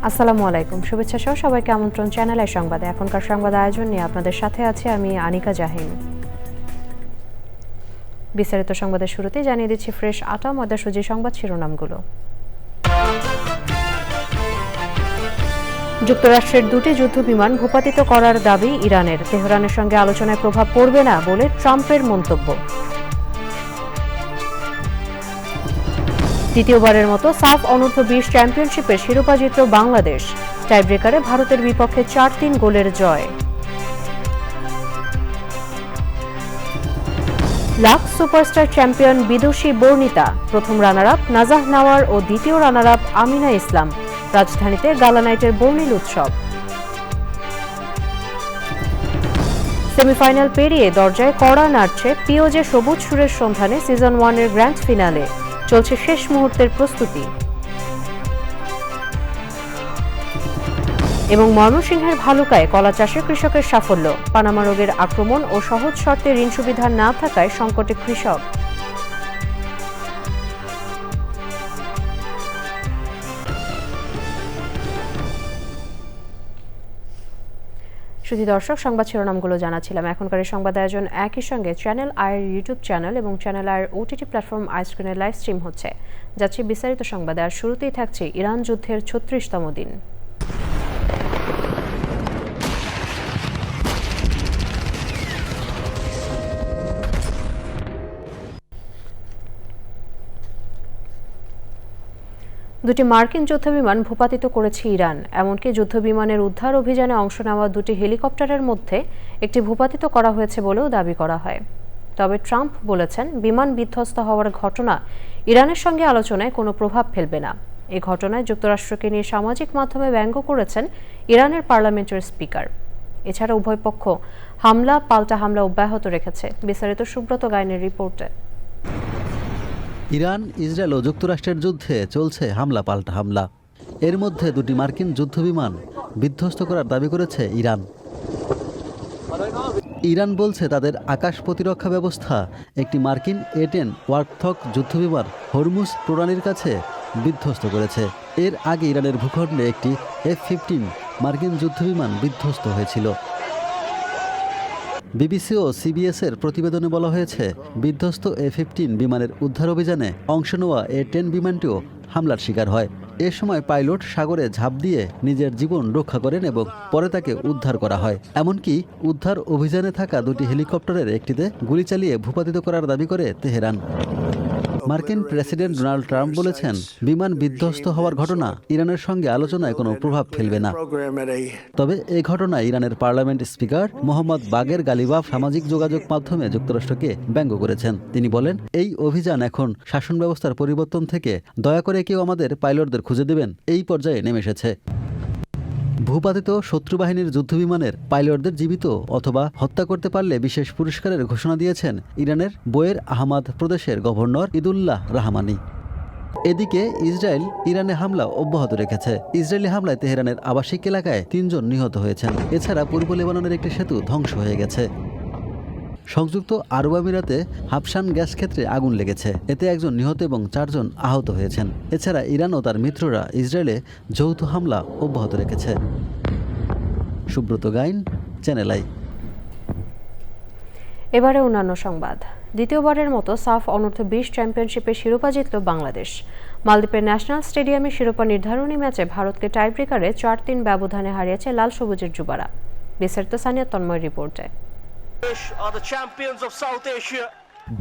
আসসালামু আলাইকুম, শুভেচ্ছা সহ সবাইকে আমন্ত্রণ চ্যানেলের সংবাদে। এখনকার সংবাদ আয়োজন নিয়ে আপনাদের সাথে আছি আমি আনিকা জাহিন। বিস্তারিত সংবাদের শুরুতে জানিয়ে দিচ্ছি ফ্রেশ আটা ময়দা সুজি সংবাদ শিরোনামগুলো। যুক্তরাষ্ট্রের দুটি যুদ্ধবিমান ভূপাতিত করার দাবি ইরানের। তেহরানের সঙ্গে আলোচনায় প্রভাব পড়বে না বলে ট্রাম্পের মন্তব্য। দ্বিতীয়বারের মতো সাফ অনূর্ধ্ব-20 চ্যাম্পিয়নশিপের শিরোপা জিতল বাংলাদেশ। টাইব্রেকারে ভারতের বিপক্ষে 4-3 গোলের জয়। Lux superstar champion বিদুষী Barnita. প্রথম রানার আপ নাজাহ নাওয়ার ও দ্বিতীয় রানার আপ আমিনা ইসলাম। রাজধানীতে গালা নাইটের বর্ণিল উৎসব। সেমিফাইনাল পেরিয়ে দরজায় কড়া নাড়ছে পিওজে সবুজ সুরের সন্ধানে সিজন 1-এর গ্র্যান্ড ফিনালে। চলছে শেষ মুহূর্তের প্রস্তুতি। এবং ময়মনসিংহের ভালুকায় কলা চাষে কৃষকের সাফল্য। পানামা রোগের আক্রমণ ও সহজ শর্তে ঋণ সুবিধা না থাকায় সংকটে কৃষক। শুধু দর্শক, সংবাদ শিরোনামগুলো জানাচ্ছিলাম। এখনকার এই সংবাদ আয়োজন একই সঙ্গে চ্যানেল আয়ের ইউটিউব চ্যানেল এবং চ্যানেল আয়ের ওটিটি প্ল্যাটফর্ম আইস্ক্রিনের লাইভ স্ট্রিম হচ্ছে। যাচ্ছে বিস্তারিত সংবাদে। আর শুরুতেই থাকছে ইরান যুদ্ধের 36তম দিন। দুটি মার্কিন যুদ্ধবিমান ভূপাতিত করেছে ইরান। এমনকি যুদ্ধবিমানের উদ্ধার অভিযানে অংশ নেওয়া দুটি হেলিকপ্টারের মধ্যে একটি ভূপাতিত করা হয়েছে বলেও দাবি করা হয়। তবে ট্রাম্প বলেছেন, বিমান বিধ্বস্ত হওয়ার ঘটনা ইরানের সঙ্গে আলোচনায় কোনো প্রভাব ফেলবে না। এই ঘটনায় যুক্তরাষ্ট্রকে নিয়ে সামাজিক মাধ্যমে ব্যঙ্গ করেছেন ইরানের পার্লামেন্টের স্পিকার। এছাড়া উভয় পক্ষ পাল্টা হামলা অব্যাহত রেখেছে। বিস্তারিত সুব্রত গাইনের রিপোর্টে। ইরান, ইসরায়েল ও যুক্তরাষ্ট্রের যুদ্ধে চলছে হামলা পাল্টা হামলা। এর মধ্যে দুটি মার্কিন যুদ্ধবিমান বিধ্বস্ত করার দাবি করেছে ইরান। ইরান বলছে তাদের আকাশ প্রতিরক্ষা ব্যবস্থা একটি মার্কিন A-10 ওয়ার্থক যুদ্ধবিমান হরমুজ প্রণালীর কাছে বিধ্বস্ত করেছে। এর আগে ইরানের ভূখণ্ডে একটি F-15 মার্কিন যুদ্ধবিমান বিধ্বস্ত হয়েছিল। বিবিসি ও সিবিএসের প্রতিবেদনে বলা হয়েছে, বিধ্বস্ত F-15 বিমানের উদ্ধার অভিযানে অংশ নেওয়া A-10 বিমানটিও হামলার শিকার হয়। এ সময় পাইলট সাগরে ঝাঁপ দিয়ে নিজের জীবন রক্ষা করেন এবং পরে তাকে উদ্ধার করা হয়। এমনকি উদ্ধার অভিযানে থাকা দুটি হেলিকপ্টারের একটিতে গুলি চালিয়ে ভূপাতিত করার দাবি করে তেহরান। মার্কিন প্রেসিডেন্ট ডোনাল্ড ট্রাম্প বলেছেন, বিমান বিধ্বস্ত হওয়ার ঘটনা ইরানের সঙ্গে আলোচনায় কোনো প্রভাব ফেলবে না। তবে এই ঘটনায় ইরানের পার্লামেন্ট স্পিকার মোহাম্মদ বাগের গালিবাফ সামাজিক যোগাযোগ মাধ্যমে যুক্তরাষ্ট্রকে ব্যঙ্গ করেছেন। তিনি বলেন, এই অভিযান এখন শাসন ব্যবস্থার পরিবর্তন থেকে দয়া করে কেউ আমাদের পাইলটদের খুঁজে দেবেন এই পর্যায়ে নেমে এসেছে। ভূপাতিত শত্রু বাহিনীর যুদ্ধবিমানের পাইলটদের জীবিত অথবা হত্যা করতে পারলে বিশেষ পুরস্কারের ঘোষণা দিয়েছেন ইরানের বোয়ের আহমাদ প্রদেশের গভর্নর ঈদুল্লাহ রাহমানি। এদিকে ইসরায়েল ইরানে হামলা অব্যাহত রেখেছে। ইসরায়েলি হামলায় তেহরানের আবাসিক এলাকায় 3 জন নিহত হয়েছেন। এছাড়া পূর্ব লেবাননের একটি সেতু ধ্বংস হয়ে গেছে। সংযুক্ত আরব আমিরাতে হাফসান গ্যাস ক্ষেত্রে আগুন লেগেছে। এতে 1 জন নিহত এবং 4 জন আহত হয়েছেন। এছাড়া ইরান ও তার মিত্ররা ইসরায়েলে যৌথ হামলা অব্যাহত রেখেছে। Subrata Gain, channel I. এবারে অন্যান্য সংবাদ। দ্বিতীয়বারের মতো সাফ অনূর্ধ্ব-20 চ্যাম্পিয়নশিপের শিরোপা জিতল বাংলাদেশ। মালদ্বীপের ন্যাশনাল স্টেডিয়ামে শিরোপা নির্ধারণী ম্যাচে ভারতকে টাইব্রেকারে 4-3 ব্যবধানে হারিয়েছে লাল সবুজের যুবারা। বিস্তারিত সানিয়া তন্ময় রিপোর্টে।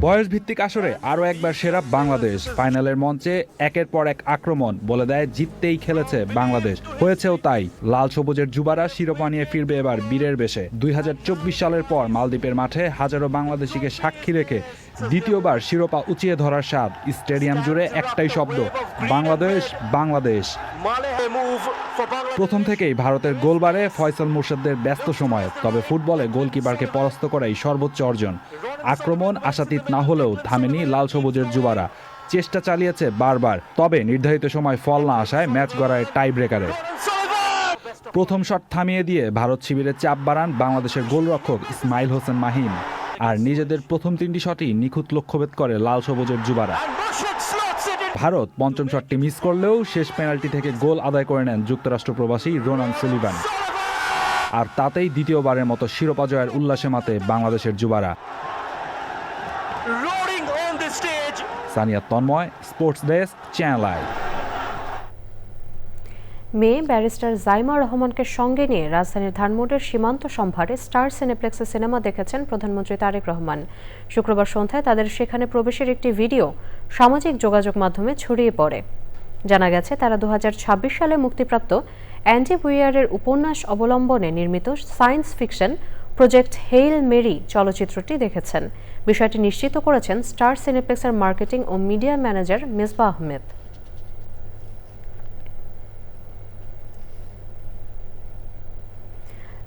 বয়স ভিত্তিক আসরে আরও একবার সেরা বাংলাদেশ। ফাইনালের মঞ্চে একের পর এক আক্রমণ বলে দেয় জিততেই খেলেছে বাংলাদেশ। হয়েছেও তাই। লাল সবুজের যুবারা শিরোপা নিয়ে ফিরবে এবার বীরের বেশে। 2024 সালের পর মালদ্বীপের মাঠে হাজারো বাংলাদেশিকে সাক্ষী রেখে দ্বিতীয়বার শিরোপা উঁচিয়ে ধরার স্বাদ। স্টেডিয়াম জুড়ে একটাই শব্দ, বাংলাদেশ বাংলাদেশ। প্রথম থেকেই ভারতের গোলবারে ফয়সাল মুর্শেদদের ব্যস্ত সময়। তবে ফুটবলে গোলকিপারকে পরাস্ত করাই সর্বোচ্চ অর্জন। আক্রমণ আশাতীত না হলেও থামেনি লাল সবুজের যুবারা। চেষ্টা চালিয়েছে বারবার, তবে নির্ধারিত সময় ফল না আসায় ম্যাচ গড়ায় টাই ব্রেকারে। প্রথম শট থামিয়ে দিয়ে ভারত শিবিরে চাপ বাড়ান বাংলাদেশের গোলরক্ষক ইসমাইল হোসেন মাহিন। আর নিজেদের প্রথম 3টি শটই নিখুঁত লক্ষ্যভেদ করে লাল সবুজের যুবারা। ভারত পঞ্চম শটটি মিস করলেও শেষ পেনাল্টি থেকে গোল আদায় করে নেন যুক্তরাষ্ট্র প্রবাসী রোনান সুলিভান। আর তাতেই দ্বিতীয়বারের মতো শিরোপা জয়ের উল্লাসে মাতে বাংলাদেশের যুবারা। Sania Tanmoy, sports desk, Channel I. মেয়ে ব্যারিস্টার জাইমা রহমানকে সঙ্গে নিয়ে রাজধানীর ধানমন্ডির সীমান্ত সম্ভারে স্টার সিনেপ্লেক্সে সিনেমা দেখেছেন প্রধানমন্ত্রী তারেক রহমান। শুক্রবার সন্ধ্যায় তাদের সেখানে প্রবেশের একটি ভিডিও সামাজিক যোগাযোগ মাধ্যমে ছড়িয়ে পড়ে। জানা গেছে তারা 2026 সালে মুক্তিপ্রাপ্ত অ্যান্ডি বুইয়ারের উপন্যাস অবলম্বনে নির্মিত science fiction project Hail Mary চলচ্চিত্রটি দেখেছেন। বিষয়টি নিশ্চিত করেছেন স্টার সিনেপ্লেক্সের মার্কেটিং ও media manager Mezba Ahmed.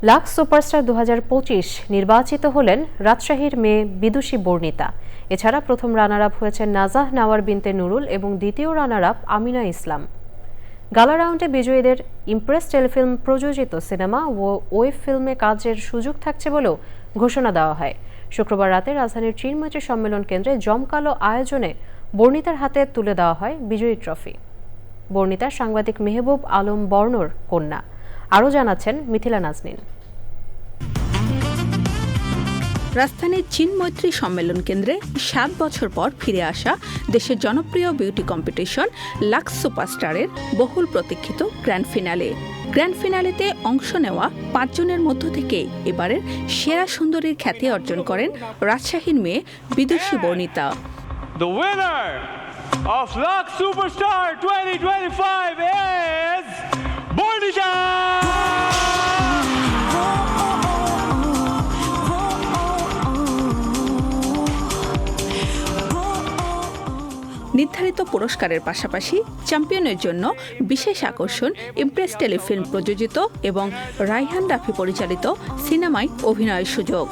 Lux superstar 2025 নির্বাচিত হলেন রাজশাহীর মেয়ে বিদুষী বর্ণিতা। এছাড়া প্রথম রানার আপ হয়েছেন নাজাহ নাওয়ার বিনতে নুরুল এবং দ্বিতীয় রানার আপ আমিনা ইসলাম। গালা রাউন্ডে বিজয়ীদের ইমপ্রেস টেলিফিল্ম প্রযোজিত সিনেমা ও ওয়েব ফিল্মে কাজের সুযোগ থাকছে বলেও ঘোষণা দেওয়া হয়। শুক্রবার রাতে রাজধানীর চিনমৈত্রী সম্মেলন কেন্দ্রে জমকালো আয়োজনে বর্ণিতার হাতে তুলে দেওয়া হয় বিজয়ী ট্রফি। বর্ণিতা সাংবাদিক মেহবুব আলম বর্ণর কন্যা। আরও জানাচ্ছেন মিথিলা নাজনীন। রাজধানীর চিনমৈত্রী সম্মেলন কেন্দ্রে 7 বছর পর ফিরে আসা দেশের জনপ্রিয় বিউটি কম্পিটিশন লাক্স সুপারস্টারের বহুল প্রতীক্ষিত গ্র্যান্ড ফিনালেতে অংশ নেওয়া 5 জনের মধ্য থেকে এবারের সেরা সুন্দরীর খ্যাতি অর্জন করেন রাজশাহীর মেয়ে বিদুষী Barnita. The winner of Lux Superstar 2025 is Bordija! নির্ধারিত পুরস্কারের পাশাপাশি চ্যাম্পিয়নের জন্য বিশেষ আকর্ষণ ইমপ্রেস টেলিফিল্ম প্রযোজিত এবং রাইহান রাফি পরিচালিত সিনেমায় অভিনয়ের সুযোগ।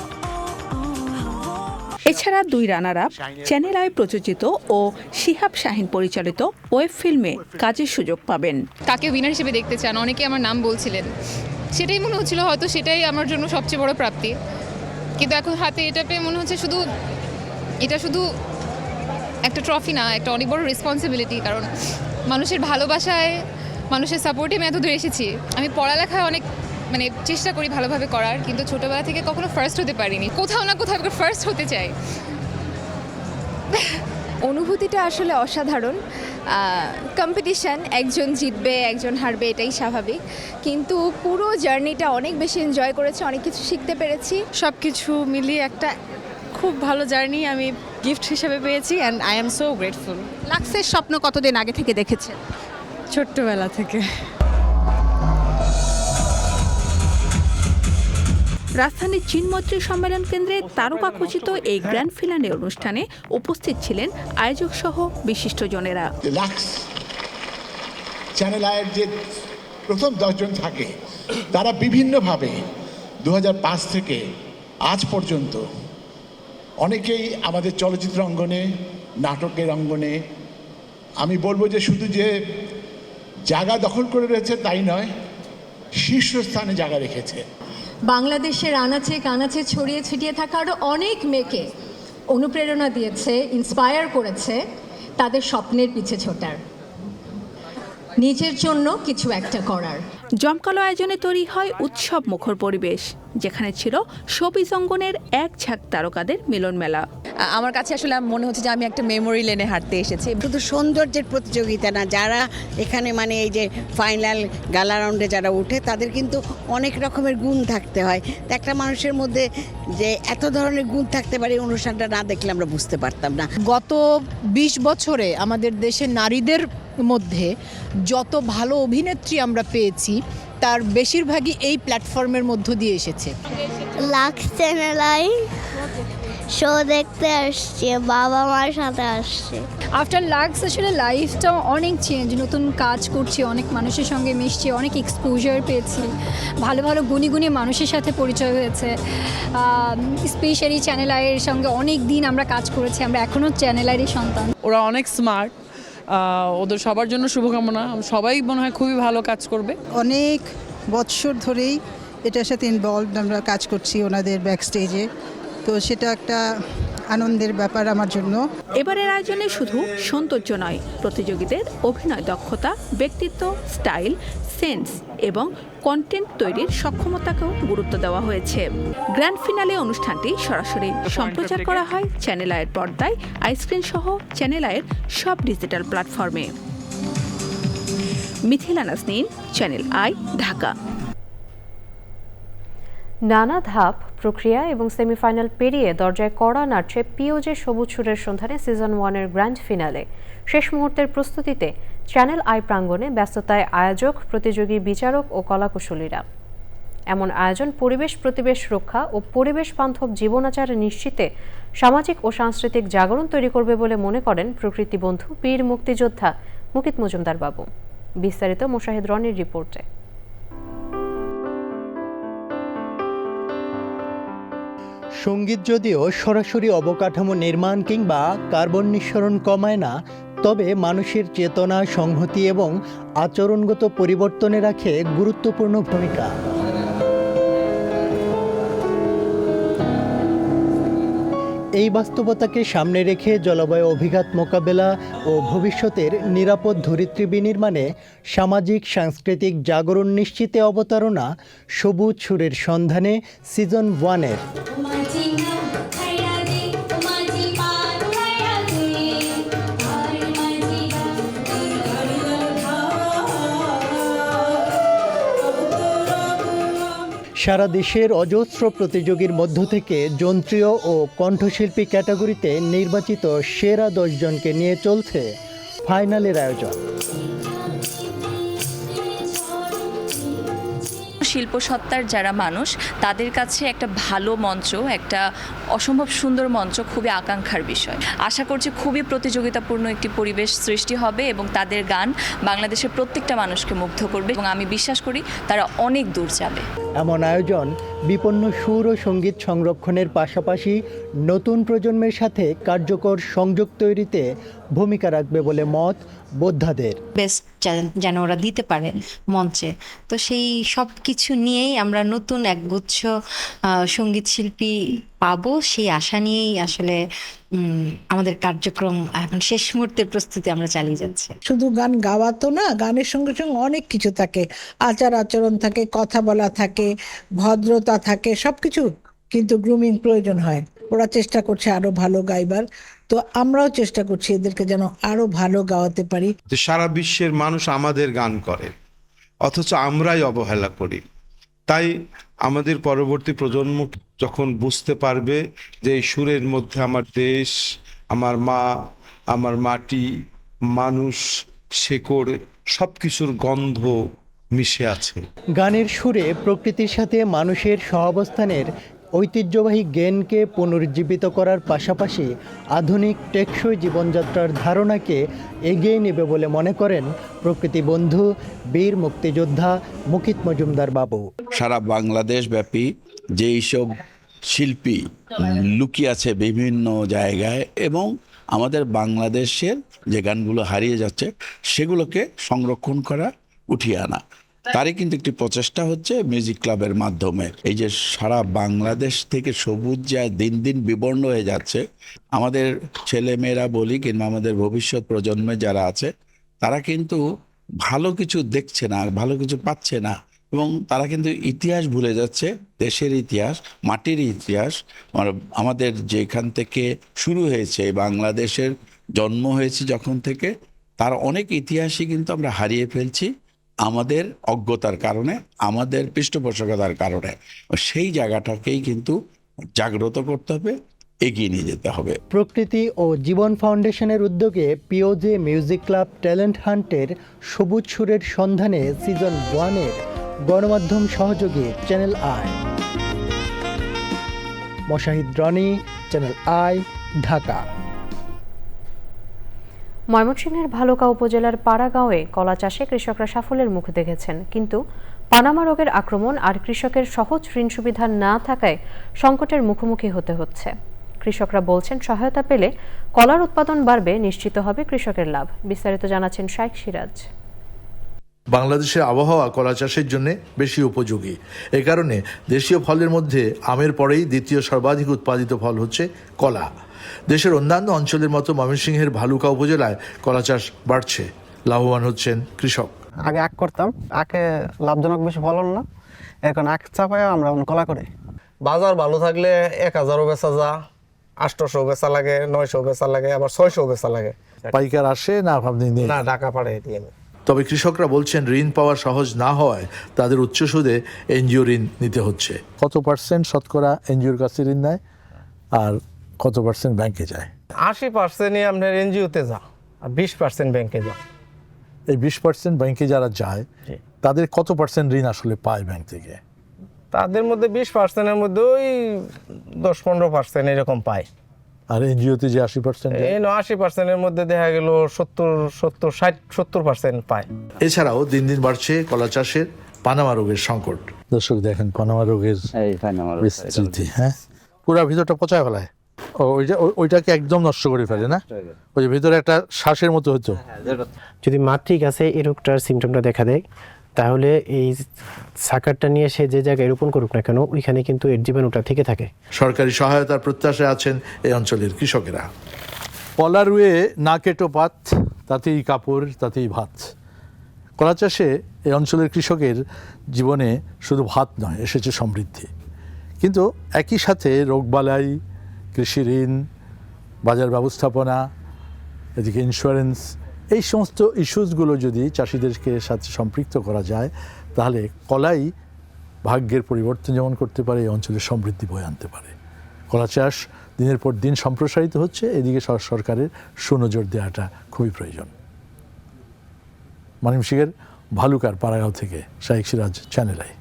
এছাড়া 2 রানার আপ চ্যানেল আই প্রযোজিত ও শিহাব শাহিন পরিচালিত ওয়েব ফিল্মে কাজের সুযোগ পাবেন। কাকে উইনার হিসেবে দেখতে চান, অনেকে আমার নাম বলছিলেন, সেটাই মনে হচ্ছিল হয়তো সেটাই আমার জন্য সবচেয়ে বড় প্রাপ্তি। কিন্তু এখন হাতে এটা পেয়ে মনে হচ্ছে এটা শুধু একটা ট্রফি না, একটা অনেক বড় রেসপন্সিবিলিটি। কারণ মানুষের ভালোবাসায়, মানুষের সাপোর্টে আমি এত দূরে এসেছি। আমি পড়ালেখায় অনেক চেষ্টা করি ভালোভাবে করার, কিন্তু ছোটোবেলা থেকে কখনো ফার্স্ট হতে পারিনি। কোথাও না কোথাও ফার্স্ট হতে চাই। অনুভূতিটা আসলে অসাধারণ। কম্পিটিশান, একজন জিতবে একজন হারবে, এটাই স্বাভাবিক, কিন্তু পুরো জার্নিটা অনেক বেশি এনজয় করেছি, অনেক কিছু শিখতে পেরেছি। সব কিছু মিলিয়ে একটা খুব ভালো জার্নি আমি গিফট হিসেবে পেয়েছি and I am so grateful. লাক্সের স্বপ্ন কতদিন আগে থেকে দেখেছেন? ছোট্টবেলা থেকে। রাজধানীর চিনমৈত্রী সম্মেলন কেন্দ্রে তারকাখচিত এই গ্র্যান্ড ফিনালে অনুষ্ঠানে উপস্থিত ছিলেন আয়োজক সহ বিশিষ্টজনেরা। লাক্স চ্যানেল আয়ের যে প্রথম 10 জন থাকে তারা বিভিন্নভাবে 2005 থেকে আজ পর্যন্ত অনেকেই আমাদের চলচ্চিত্র অঙ্গনে, নাটকের অঙ্গনে, আমি বলবো যে শুধু যে জায়গা দখল করে রয়েছে তাই নয়, শীর্ষস্থানে জায়গা রেখেছে। বাংলাদেশের আনাচে কানাচে ছড়িয়ে ছিটিয়ে থাকা আরও অনেক মেয়েকে অনুপ্রেরণা দিয়েছে, ইন্সপায়ার করেছে তাদের স্বপ্নের পিছে ছোটার, নিজের জন্য কিছু একটা করার। জমকালো আয়োজনে তৈরি হয় উৎসব মুখর পরিবেশ, যেখানে ছিল শোবিজ অঙ্গনের এক ঝাঁক তারকাদের মিলন মেলা। আমার কাছে আসলে মনে হচ্ছে যে আমি একটা মেমোরি লেনে হাঁটতে এসেছি। শুধু সৌন্দর্যের প্রতিযোগিতা না, যারা এখানে এই যে ফাইনাল গালা রাউন্ডে যারা উঠে তাদের কিন্তু অনেক রকমের গুণ থাকতে হয়। একটা মানুষের মধ্যে যে এত ধরনের গুণ থাকতে পারে, অনুষ্ঠানটা না দেখলে আমরা বুঝতে পারতাম না। গত 20 বছরে আমাদের দেশের নারীদের মধ্যে যত ভালো অভিনেত্রী আমরা পেয়েছি তার বেশিরভাগই এই প্ল্যাটফর্মের মধ্য দিয়ে এসেছে। লাক্স চ্যানেল আই শো দেখতে আসছে, বাবা মার সাথে আসছে। আফটার লাক্স আসলে লাইফটা অনেক চেঞ্জ, নতুন কাজ করছি, অনেক মানুষের সঙ্গে মিশছি, অনেক এক্সপোজার পেয়েছি, ভালো ভালো গুণী গুণী মানুষের সাথে পরিচয় হয়েছে। স্পেশালি চ্যানেল আইয়ের সঙ্গে অনেক দিন আমরা কাজ করেছি, আমরা এখনও চ্যানেল আইয়েরই সন্তান। ওরা অনেক স্মার্ট, ওদের সবার জন্য শুভকামনা। সবাই মনে হয় খুবই ভালো কাজ করবে। অনেক বৎসর ধরেই এটার সাথে ইনভলভড আমরা কাজ করছি ওনাদের ব্যাক স্টেজে, তো সেটা একটা আনন্দের ব্যাপার আমার জন্য। এবারের আয়োজনে শুধু সৌন্দর্য নয়, প্রতিযোগীদের অভিনয় দক্ষতা, ব্যক্তিত্ব, স্টাইল, সেন্স এবং কন্টেন্ট তৈরির সক্ষমতাকেও গুরুত্ব দেওয়া হয়েছে। গ্র্যান্ড ফিনালে অনুষ্ঠানটি সরাসরি সম্প্রচার করা হয় চ্যানেল আইয়ের পর্দায়, আইস্ক্রিন সহ চ্যানেল আইয়ের সব ডিজিটাল প্ল্যাটফর্মে। মিথিলা নাসনীন, চ্যানেল আই, ঢাকা। নানা ধাপ, প্রক্রিয়া এবং সেমিফাইনাল পেরিয়ে দরজায় কড়া নাড়ছে পিওজে সবুজ সুরের সন্ধানে সিজন 1-এর গ্র্যান্ড ফিনালে। শেষ মুহূর্তের প্রস্তুতিতে চ্যানেল আই প্রাঙ্গণে ব্যস্ততায় আয়োজক, প্রতিযোগী, বিচারক ও কলাকুশলীরা। এমন আয়োজন পরিবেশ প্রতিবেশ রক্ষা ও পরিবেশ বান্ধব জীবনাচার নিশ্চিতে সামাজিক ও সাংস্কৃতিক জাগরণ তৈরি করবে বলে মনে করেন প্রকৃতি বন্ধু বীর মুক্তিযোদ্ধা মুকিত মজুমদার বাবু। বিস্তারিত মোশাহিদ রনির রিপোর্টে। সঙ্গীত যদিও সরাসরি অবকাঠামো নির্মাণ কিংবা কার্বন নিঃসরণ কমায় না, তবে মানুষের চেতনা, সংহতি এবং আচরণগত পরিবর্তনে রাখে গুরুত্বপূর্ণ ভূমিকা। এই বাস্তবতাকে সামনে রেখে জলবায়ু অভিঘাত মোকাবেলা ও ভবিষ্যতের নিরাপদ ধরিত্রী বিনির্মাণে সামাজিক সাংস্কৃতিক জাগরণ নিশ্চিতে অবতারণা সবুজ সুরের সন্ধানে সিজন 1-এর। সারা দেশের অজস্র প্রতিযোগীর মধ্য থেকে যন্ত্রীয় ও কণ্ঠশিল্পী ক্যাটাগরিতে নির্বাচিত সেরা 10 জনকে নিয়ে চলছে ফাইনালের আয়োজন। শিল্পসত্তার যারা মানুষ, তাদের কাছে একটা ভালো মঞ্চ, একটা অসম্ভব সুন্দর মঞ্চ খুবই আকাঙ্ক্ষার বিষয়। আশা করছি খুবই প্রতিযোগিতাপূর্ণ একটি পরিবেশ সৃষ্টি হবে এবং তাদের গান বাংলাদেশের প্রত্যেকটা মানুষকে মুগ্ধ করবে এবং আমি বিশ্বাস করি তারা অনেক দূর যাবে। এমন আয়োজন বিপন্ন সুর ও সঙ্গীত সংরক্ষণের পাশাপাশি নতুন প্রজন্মের সাথে কার্যকর সংযোগ তৈরিতে ভূমিকা রাখবে বলে মত বোদ্ধাদের। বেস্ট যেন ওরা দিতে পারে মঞ্চে, তো সেই সব কিছু নিয়েই আমরা নতুন একগুচ্ছ সঙ্গীত শিল্পী পাবো, সেই আশা নিয়েই আসলে আমাদের কার্যক্রম এখন শেষ মুহূর্তের প্রস্তুতি আমরা চালিয়ে যাচ্ছি। শুধু গান গাওয়া তো না, গানের সঙ্গে সঙ্গে অনেক কিছু থাকে, আচার আচরণ থাকে, কথা বলা থাকে, ভদ্রতা থাকে, সবকিছু কিন্তু গ্রুমিং প্রয়োজন হয়। ওরা চেষ্টা করছে আরো ভালো গাইবার, তো আমরাও চেষ্টা করছি এদেরকে যেন আরো ভালো গাওয়াতে পারি। সারা বিশ্বের মানুষ আমাদের গান করে, অথচ আমরাই অবহেলা করি। তাই আমাদের পরবর্তী প্রজন্ম যখন বুঝতে পারবে যে এই সুরের মধ্যে আমার দেশ, আমার মা, আমার মাটি, মানুষ, শেকড় সবকিছুর গন্ধ মিশে আছে। গানের সুরে প্রকৃতির সাথে মানুষের সহাবস্থানের ঐতিহ্যবাহী জ্ঞানকে পুনরুজ্জীবিত করার পাশাপাশি আধুনিক টেকসই জীবনযাত্রার ধারণাকে এগিয়ে নেবে বলে মনে করেন প্রকৃতি বন্ধু বীর মুক্তিযোদ্ধা মুকিত মজুমদার বাবু। সারা বাংলাদেশ ব্যাপী যেই সব শিল্পী লুকিয়ে আছে বিভিন্ন জায়গায় এবং আমাদের বাংলাদেশের যে গানগুলো হারিয়ে যাচ্ছে সেগুলোকে সংরক্ষণ করা, উঠিয়ে আনা, তারই কিন্তু একটি প্রচেষ্টা হচ্ছে মিউজিক ক্লাবের মাধ্যমে। এই যে সারা বাংলাদেশ থেকে সবুজ যা দিন দিন বিবর্ণ হয়ে যাচ্ছে, আমাদের ছেলে মেয়েরা বলি কিংবা আমাদের ভবিষ্যৎ প্রজন্মে যারা আছে তারা কিন্তু ভালো কিছু দেখছে না, ভালো কিছু পাচ্ছে না এবং তারা কিন্তু ইতিহাস ভুলে যাচ্ছে, দেশের ইতিহাস, মাটির ইতিহাস। আমাদের যেখান থেকে শুরু হয়েছে, বাংলাদেশের জন্ম হয়েছে যখন থেকে, তার অনেক ইতিহাসই কিন্তু আমরা হারিয়ে ফেলছি আমাদের অজ্ঞতার কারণে, আমাদের পৃষ্ঠপোষকতার কারণে। সেই জায়গাটাকেই কিন্তু জাগ্রত করতে হবে, এগিয়ে নিয়ে যেতে হবে। প্রকৃতি ও জীবন ফাউন্ডেশনের উদ্যোগে পিওজে মিউজিক ক্লাব ট্যালেন্ট হান্টের সবুজ সুরের সন্ধানে সিজন 1-এর গণমাধ্যম সহযোগী channel I. Moshahid Roni, channel I, Dhaka. ময়মনসিংহের ভালুকা উপজেলার পাড়াগাঁওয়ে কলা চাষে কৃষকরা সাফল্যের মুখ দেখেছেন, কিন্তু পানামা রোগের আক্রমণ আর কৃষকের সহজ ঋণ সুবিধা না থাকায় সংকটের মুখোমুখি হতে হচ্ছে। কৃষকরা বলছেন সহায়তা পেলে কলার উৎপাদন বাড়বে, নিশ্চিত হবে কৃষকের লাভ। বিস্তারিত জানাচ্ছেন শাইখ সিরাজ। বাংলাদেশের আবহাওয়া কলা চাষের জন্য বেশি উপযোগী। এ কারণে দেশীয় ফলের মধ্যে আমের পরেই দ্বিতীয় সর্বাধিক উৎপাদিত ফল হচ্ছে কলা। দেশের অন্যান্য অঞ্চলের মতো ময়মনসিংহের ভালুকা উপজেলায় কলা চাষ বাড়ছে, লাভবান হচ্ছেন কৃষক। আগে আখ করতাম, আখে লাভজনক বেশি ফলন না, এখন আখ চাপায় আমরা কলা করি। বাজার ভালো থাকলে 1000ও বেচা যা, 800 বেচা লাগে, 900 বেচা লাগে, আবার 600 বেচা লাগে। পাইকার আসে না আপনি নিয়ে? না, ঢাকা পাড়ে দিয়ে। তবে কৃষকরা বলছেন ঋণ পাওয়া সহজ না হওয়ায় তাদের উচ্চ সুদে এনজিও ঋণ নিতে হচ্ছে। কত পার্সেন্ট শতকরা এনজিওর কাছে ঋণ নেয় আর কত পার্সেন্ট ব্যাংকে যায়? 80%ই আপনার এনজিওতে যা, আর 20% ব্যাংকে যা। এই 20% ব্যাংকে যারা যায় তাদের কত পার্সেন্ট ঋণ আসলে পায় ব্যাংক থেকে? তাদের মধ্যে 20%-এর মধ্যে ওই 10-15% এরকম পায়। আর এনজিওতে যে 80%, এই 80%-এর মধ্যে দেখা গেল 70-60-70% পায়। এছাড়াও দিন দিন বাড়ছে কলা চাষের পানামা রোগের সংকট। দর্শক দেখেন পানামা রোগের বিস্তৃতি, হ্যাঁ, পুরা ভিতরটা পচায় ফেলায়। ওইটাকে একদম নষ্ট করে ফেলে না? ওই যে ভিতরে একটা শ্বাসের মতো হতো। যদি মাতৃ গাছে এই রোগটার সিমটমটা দেখা দেয়, তাহলে এই সাকারটা নিয়ে সে যে জায়গায় রোপণ করুক না কেন, ওইখানে কিন্তু এর জীবাণুটা থেকে থাকে। সরকারি সহায়তার প্রত্যাশায় আছেন এই অঞ্চলের কৃষকেরা। কলা রুয়ে না কেটো পাত, তাতেই কাপড় তাতেই ভাত। কলা চাষে এই অঞ্চলের কৃষকের জীবনে শুধু ভাত নয়, এসেছে সমৃদ্ধি। কিন্তু একই সাথে রোগবালাই, কৃষি ঋণ, বাজার ব্যবস্থাপনা, এদিকে ইন্স্যুরেন্স, এই সমস্ত ইস্যুসগুলো যদি চাষিদেরকে সাথে সম্পৃক্ত করা যায়, তাহলে কলাই ভাগ্যের পরিবর্তন যেমন করতে পারে, এই অঞ্চলের সমৃদ্ধি বয়ে আনতে পারে। কলা চাষ দিনের পর দিন সম্প্রসারিত হচ্ছে, এদিকে সরকারের সুনজর দেওয়াটা খুবই প্রয়োজন। ময়মনসিংহের ভালুকার পাড়াগাঁও থেকে শাইখ সিরাজ, চ্যানেল আই।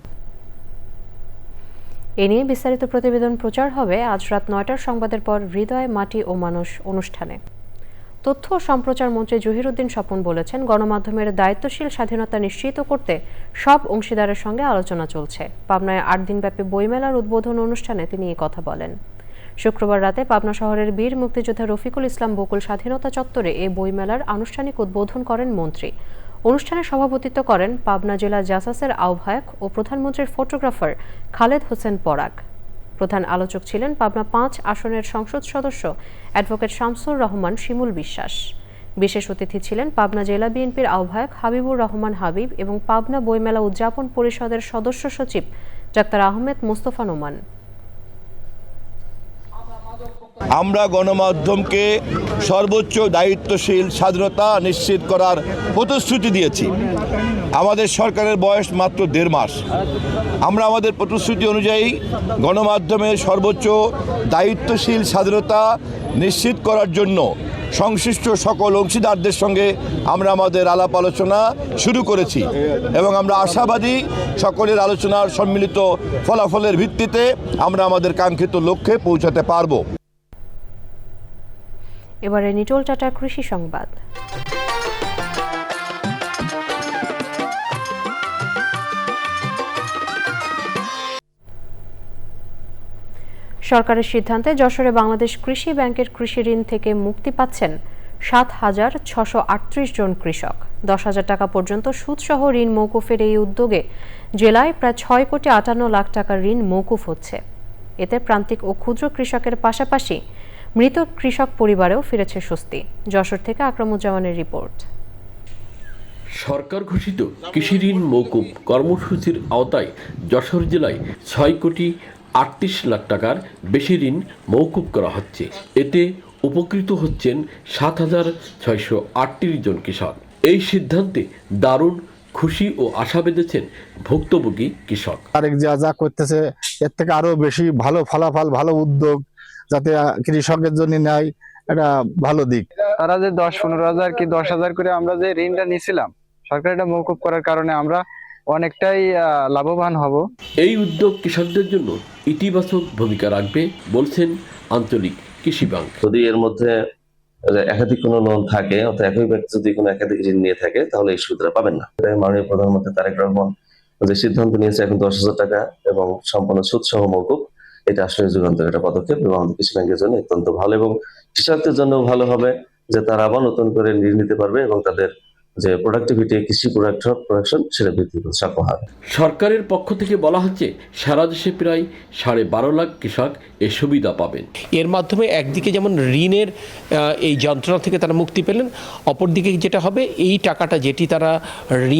এ নিয়ে বিস্তারিত প্রতিবেদন প্রচার হবে আজ রাত 9টার সংবাদের পর হৃদয়, মাটি ও মানুষ অনুষ্ঠানে। তথ্য ও সম্প্রচার মন্ত্রী জহিরুদ্দিন স্বপন বলেছেন, গণমাধ্যমের দায়িত্বশীল স্বাধীনতা নিশ্চিত করতে সব অংশীদারের সঙ্গে আলোচনা চলছে। পাবনায় 8 দিনব্যাপী বইমেলার উদ্বোধন অনুষ্ঠানে তিনি এই কথা বলেন। শুক্রবার রাতে পাবনা শহরের বীর মুক্তিযোদ্ধা রফিকুল ইসলাম বকুল স্বাধীনতা চত্বরে এই বইমেলার আনুষ্ঠানিক উদ্বোধন করেন মন্ত্রী। অনুষ্ঠানে সভাপতিত্ব করেন পাবনা জেলা জাসাসের আহ্বায়ক ও প্রধানমন্ত্রীর ফটোগ্রাফার খালেদ হোসেন পরাগ। প্রধান আলোচক ছিলেন পাবনা 5 আসনের সংসদ সদস্য অ্যাডভোকেট শামসুর রহমান শিমুল বিশ্বাস। বিশেষ অতিথি ছিলেন পাবনা জেলা বিএনপির আহ্বায়ক হাবিবুর রহমান হাবিব এবং পাবনা বইমেলা উদযাপন পরিষদের সদস্য সচিব ডাক্তার আহমেদ মোস্তফা নোমান। আমরা গণমাধ্যমকে সর্বোচ্চ দায়িত্বশীল স্বাধীনতা নিশ্চিত করার প্রতিশ্রুতি দিয়েছি। আমাদের সরকারের বয়স মাত্র 1.5 মাস। আমরা আমাদের প্রতিশ্রুতি অনুযায়ী গণমাধ্যমের সর্বোচ্চ দায়িত্বশীল স্বাধীনতা নিশ্চিত করার জন্য সংশ্লিষ্ট সকল অংশীদারদের সঙ্গে আমরা আমাদের আলাপ আলোচনা শুরু করেছি এবং আমরা আশাবাদী সকলের আলোচনার সম্মিলিত ফলাফলের ভিত্তিতে আমরা আমাদের কাঙ্ক্ষিত লক্ষ্যে পৌঁছাতে পারব। এবারে নিটোল টাটার কৃষি সংবাদ। সরকারের সিদ্ধান্তে যশোরে বাংলাদেশ কৃষি ব্যাংকের কৃষি ঋণ থেকে মুক্তি পাচ্ছেন 7,638 জন কৃষক। 10,000 টাকা পর্যন্ত সুদসহ ঋণ মওকুফের এই উদ্যোগে জেলায় প্রায় 6 কোটি 58 লাখ টাকার ঋণ মওকুফ হচ্ছে। এতে প্রান্তিক ও ক্ষুদ্র কৃষকের পাশাপাশি মৃত কৃষক পরিবারেও ফিরেছে স্বস্তি। যশোর থেকে আকরামুজ্জামানের রিপোর্ট। সরকার ঘোষিত কৃষি ঋণ মওকুফ কর্মসূচির আওতায় যশোর জেলায় 6 কোটি 38 লাখ টাকার বেশি ঋণ মওকুফ করা হচ্ছে। এতে উপকৃত হচ্ছেন 7,638 জন কৃষক। এই সিদ্ধান্তে দারুণ খুশি ও আশা বেঁধেছেন ভুক্তভোগী কৃষক। আরেক যা করতেছে এর থেকে আরো বেশি ভালো ফলাফল, ভালো উদ্যোগ যাতে কৃষকের জন্য নেয়, এটা ভালো দিক। তারা যে 10-15 হাজার কি 10,000 করে আমরা যে ঋণটা নিয়েছিলাম, সরকার এটা মওকুফ করার কারণে আমরা অনেকটাই লাভবান হব। এই উদ্যোগ কৃষকদের জন্য ইতিবাচক ভূমিকা রাখবে বলছেন আঞ্চলিক কৃষি ব্যাংক। যদি এর মধ্যে একাধিক কোনো লোন থাকে অর্থাৎ একই ব্যক্তি যদি কোনো একাধিক ঋণ নিয়ে থাকে তাহলে এই সুবিধাটা পাবেন না। মাননীয় প্রধানমন্ত্রী তারেক রহমান যে সিদ্ধান্ত নিয়েছে এখন 10,000 টাকা এবং সম্পূর্ণ সুদ সহ মওকুফ, এটা আসলে যুগান্তর একটা পদক্ষেপ এবং আমাদের কৃষি ব্যাংকের জন্য অত্যন্ত ভালো এবং কৃষকদের জন্য ভালো হবে যে তারা আবার নতুন করে ঋণ নিতে পারবে এবং তাদের যে প্রোডাক্টিভিটি, কৃষি প্রোডাকশন সেটা বৃদ্ধি করতে সক্ষম হবে। সরকারের পক্ষ থেকে বলা হচ্ছে সারা দেশে প্রায় 12.5 লাখ কৃষক এ সুবিধা পাবেন। এর মাধ্যমে একদিকে যেমন ঋণের এই যন্ত্রণা থেকে তারা মুক্তি পেলেন, অপরদিকে যেটা হবে এই টাকাটা যেটি তারা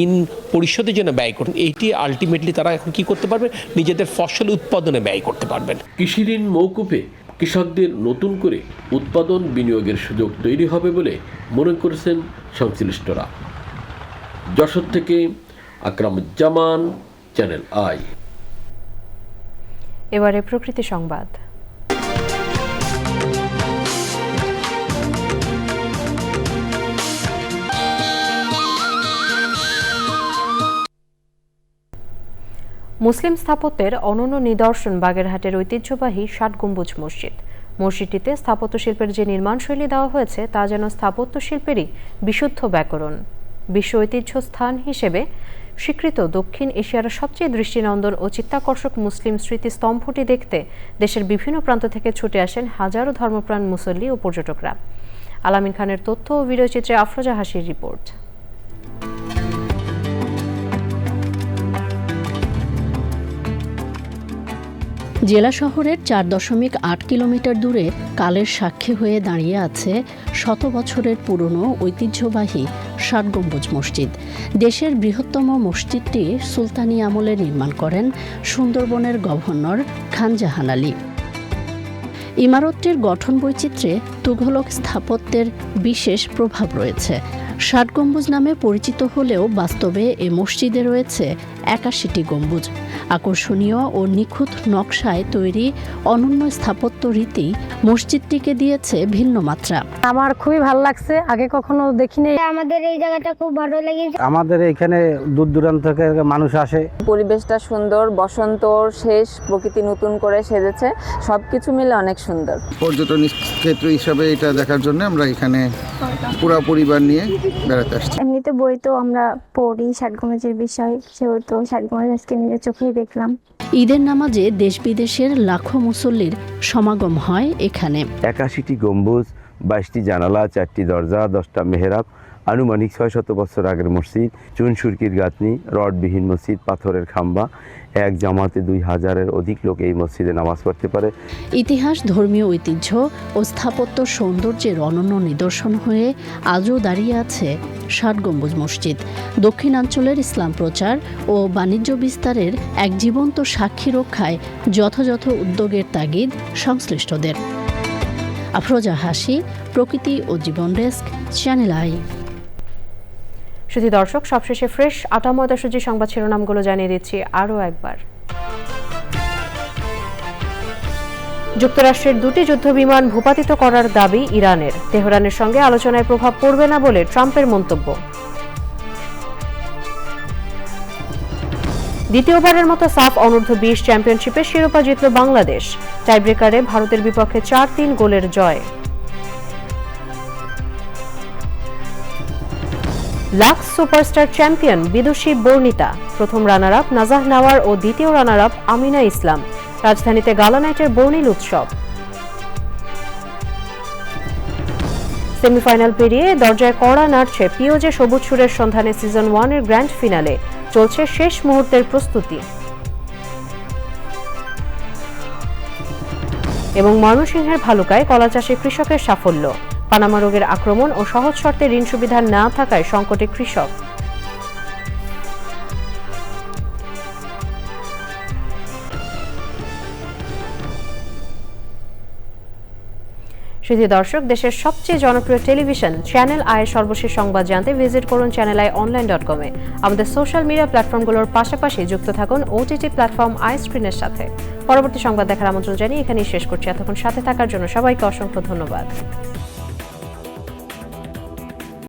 ঋণ পরিশোধের জন্য ব্যয় করেন, এইটি আলটিমেটলি তারা এখন কি করতে পারবে, নিজেদের ফসল উৎপাদনে ব্যয় করতে পারবেন। কৃষি ঋণ মওকুফে কৃষকদের নতুন করে উৎপাদন বিনিয়োগের সুযোগ তৈরি হবে বলে মনে করেছেন সংশ্লিষ্টরা। যশোর থেকে আকরামুজ্জামান, চ্যানেল আই। এবারে প্রকৃতি সংবাদ। মুসলিম স্থাপত্যের অনন্য নিদর্শন বাগেরহাটের ঐতিহ্যবাহী ৬০ গম্বুজ মসজিদ। মসজিদটিতে স্থাপত্য শিল্পের যে নির্মাণশৈলী দেওয়া হয়েছে তা যেন স্থাপত্য শিল্পেরই বিশুদ্ধ ব্যাকরণ। বিশ্ব ঐতিহ্য স্থান হিসেবে স্বীকৃত দক্ষিণ এশিয়ার সবচেয়ে দৃষ্টিনন্দন ও চিত্তাকর্ষক মুসলিম স্মৃতিস্তম্ভটি দেখতে দেশের বিভিন্ন প্রান্ত থেকে ছুটে আসেন হাজারো ধর্মপ্রাণ মুসল্লি ও পর্যটকরা। আলামিন খানের তথ্য ও ভিডিওচিত্রে আফরোজা হাসির রিপোর্ট। জেলা শহরের ৪.৮ কিলোমিটার দূরে কালের সাক্ষী হয়ে দাঁড়িয়ে আছে ১০০ বছরের পুরনো ঐতিহ্যবাহী ৬০ গম্বুজ মসজিদ। দেশের বৃহত্তম মসজিদটি সুলতানি আমলে নির্মাণ করেন সুন্দরবনের গভর্নর খান জাহান আলী। ইমারতটির গঠন বৈচিত্র্যে তুঘলক স্থাপত্যের বিশেষ প্রভাব রয়েছে। ৬০ গম্বুজ নামে পরিচিত হলেও বাস্তবে এ মসজিদে রয়েছে ৮১টি গম্বুজ। আকর্ষণীয় ও নিখুঁত নকশায় তৈরি অনন্য স্থাপত্য রীতি মসজিদটিকে দিয়েছে ভিন্ন মাত্রা। আমার খুবই ভালো লাগছে, আগে কখনো দেখিনি। আমাদের এই জায়গাটা খুব ভালো লেগেছে। আমাদের এখানে দূর দূরান্ত থেকে মানুষ আসে। পরিবেশটা সুন্দর, বসন্তর শেষ, প্রকৃতি নতুন করে সেজেছে, সবকিছু মিলে অনেক সুন্দর। পর্যটন ক্ষেত্র হিসাবে এটা দেখার জন্য আমরা এখানে পুরো পরিবার নিয়ে বেড়াতে আসছি। এমনিতে বই তো আমরা পড়ি ৬০ গম্বুজের বিষয়, সেহেতু ৬০ গম্বুজ আজকে নিজের চোখেই দেখলাম। ঈদের নামাজে দেশ বিদেশের লাখো মুসল্লির সমাগম হয় এখানে। ৮১টি গম্বুজ, ২২টি জানালা, ৪টি দরজা, ১০টা মেহরাব, আনুমানিক ৬০০ বছর আগের মসজিদ, চুন সুরকির গাঁথনি, রডবিহীন মসজিদ, পাথরের খাম্বা। এক জামাতে ২০০০-এর অধিক লোক এই মসজিদে নামাজ পড়তে পারে। ইতিহাস, ধর্মীয় ঐতিহ্য ও স্থাপত্য সৌন্দর্যের অনন্য নিদর্শন হয়ে আজও দাঁড়িয়ে আছে ৬০ গম্বুজ মসজিদ। দক্ষিণাঞ্চলের ইসলাম প্রচার ও বাণিজ্য বিস্তারের এক জীবন্ত সাক্ষী রক্ষায় যথাযথ উদ্যোগের তাগিদ সংশ্লিষ্টদের। আফরোজা হাসি, প্রকৃতি ও জীবন ডেস্ক, চ্যানেল আই। শুধু দর্শক, সবশেষে ফ্রেশ আটা ময়দা সুজি সংবাদ শিরোনামগুলো জানিয়ে দিচ্ছি আরও একবার। যুক্তরাষ্ট্রের ২টি যুদ্ধবিমান ভূপাতিত করার দাবি ইরানের। তেহরানের সঙ্গে আলোচনায় প্রভাব পড়বে না বলে ট্রাম্পের মন্তব্য। দ্বিতীয়বারের মতো সাফ অনূর্ধ্ব-২০ চ্যাম্পিয়নশিপে শিরোপা জিতল বাংলাদেশ। টাইব্রেকারে ভারতের বিপক্ষে ৪-৩ গোলের জয়। Lux superstar champion বিদুষী Barnita. প্রথম রানার আপ নাজাহ নেওয়ার ও দ্বিতীয় রানার আপ আমিনা ইসলাম। রাজধানীতে গালা নাইটের বর্ণিল উৎসব। সেমিফাইনাল পেরিয়ে দরজায় কড়া নাড়ছে পিওজে সবুজ সুরের সন্ধানে সিজন 1-এর গ্র্যান্ড ফিনালে। চলছে শেষ মুহূর্তের প্রস্তুতি। এবং ময়মনসিংহের ভালুকায় কলা চাষে কৃষকের সাফল্য। পানামা রোগের আক্রমণ ও সহজ শর্তে ঋণ সুবিধা না থাকায় সংকটে কৃষক। শুধু দর্শক, দেশের সবচেয়ে জনপ্রিয় টেলিভিশন চ্যানেল আয়ের সর্বশেষ সংবাদ জানতে ভিজিট করুন channelionline.com-এ। আমাদের সোশ্যাল মিডিয়া প্ল্যাটফর্মগুলোর পাশাপাশি যুক্ত থাকুন ওটিটি প্ল্যাটফর্ম আই স্ক্রিনের সাথে। পরবর্তী সংবাদ দেখার আমন্ত্রণ জানিয়ে এখানেই শেষ করছি। এতক্ষণ সাথে থাকার জন্য সবাইকে অসংখ্য ধন্যবাদ।